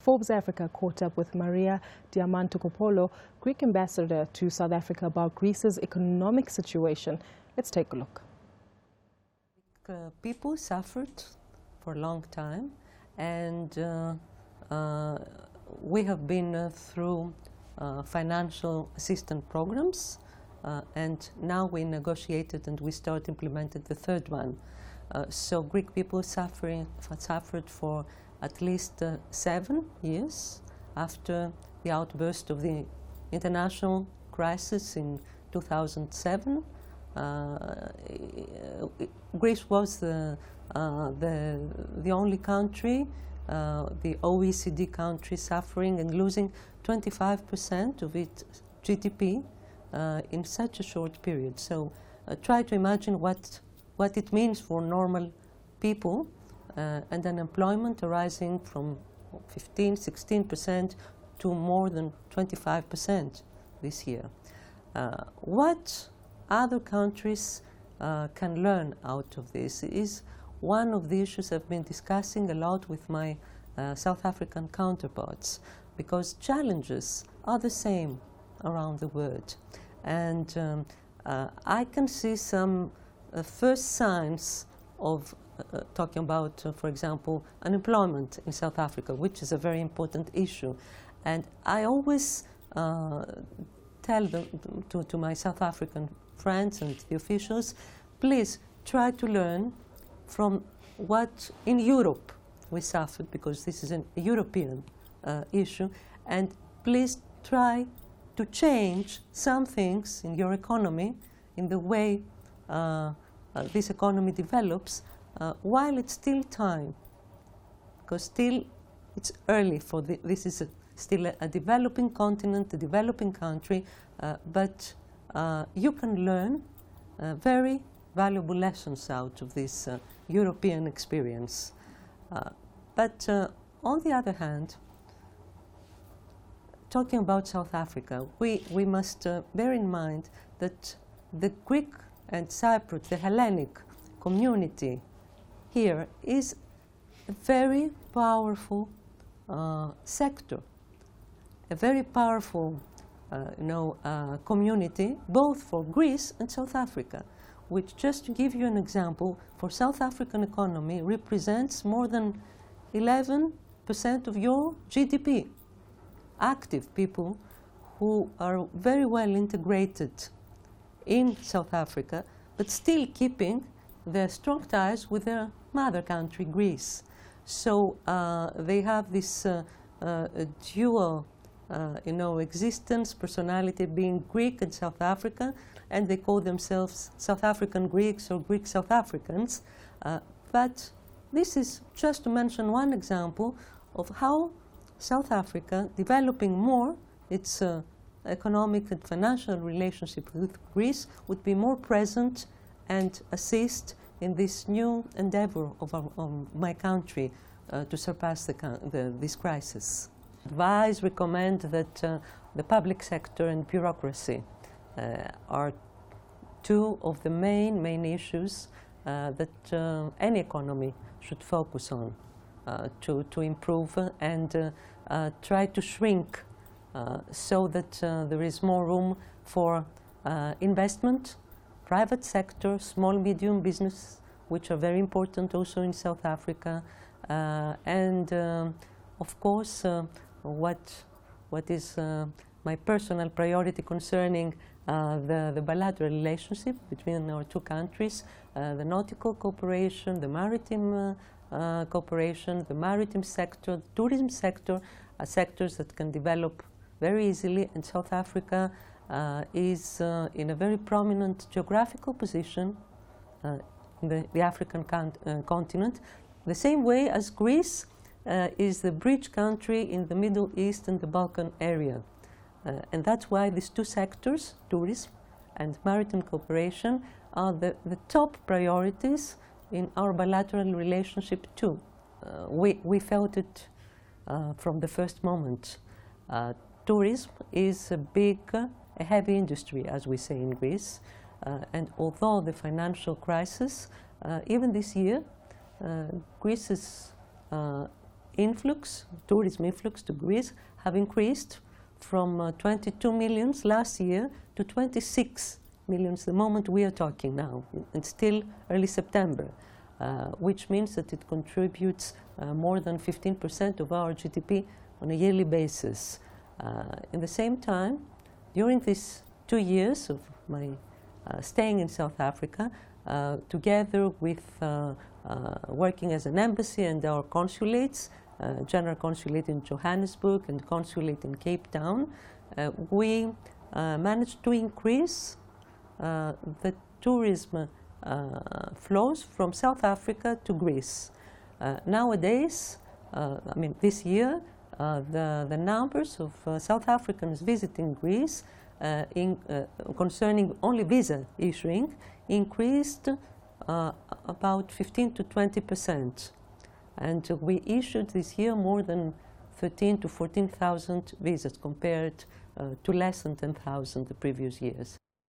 Forbes Africa caught up with Maria Diamantopolou, Greek ambassador to South Africa, about Greece's economic situation. Let's take a look. People suffered for a long time, and we have been through financial assistance programs, and now we negotiated and we start implementing the third one. So Greek people suffered for at least 7 years after the outburst of the international crisis in 2007. Greece was the only country, the OECD country, suffering and losing 25% of its GDP in such a short period. So try to imagine what it means for normal people, and unemployment arising from 15–16% to more than 25% this year. What other countries can learn out of this is one of the issues I've been discussing a lot with my South African counterparts, because challenges are the same around the world. And I can see some first signs of talking about, for example, unemployment in South Africa, which is a very important issue. And I always tell them, to my South African friends and the officials, please try to learn from what in Europe we suffered, because this is a European issue, and please try to change some things in your economy, in the way this economy develops, while it's still time, because still it's early for this is still a developing continent, a developing country, but you can learn very valuable lessons out of this European experience. But on the other hand, talking about South Africa, we must bear in mind that the Greek and Cypriot, the Hellenic community here is a very powerful sector, a very powerful community, both for Greece and South Africa, which, just to give you an example, for South African economy represents more than 11% of your GDP. Active people who are very well integrated in South Africa, but still keeping their strong ties with their mother country, Greece. So they have this dual existence, personality, being Greek and South African, and they call themselves South African Greeks or Greek South Africans. But this is just to mention one example of how South Africa, developing more its economic and financial relationship with Greece, would be more present and assist in this new endeavor of my country to surpass this crisis. Advise, recommend that the public sector and bureaucracy are two of the main issues that any economy should focus on to improve and try to shrink so that there is more room for investment, private sector, small, medium business, which are very important also in South Africa, and of course what is my personal priority concerning the bilateral relationship between our two countries, the nautical cooperation, the maritime cooperation, the maritime sector, the tourism sector, are sectors that can develop very easily, and South Africa is in a very prominent geographical position in the African continent, the same way as Greece is the bridge country in the Middle East and the Balkan area. And that's why these two sectors, tourism and maritime cooperation, are the top priorities in our bilateral relationship too. We felt it from the first moment. Tourism is a heavy industry, as we say in Greece, and although the financial crisis, even this year, Greece's influx, tourism influx to Greece have increased from 22 million last year to 26 million the moment we are talking now. It's still early September, which means that it contributes more than 15% of our GDP on a yearly basis. In the same time, during these 2 years of my staying in South Africa, together with working as an embassy and our consulates, General Consulate in Johannesburg and Consulate in Cape Town, we managed to increase the tourism flows from South Africa to Greece. Nowadays, this year, the numbers of South Africans visiting Greece concerning only visa issuing increased about 15 to 20%. And we issued this year more than 13,000 to 14,000 visas compared to less than 10,000 the previous years.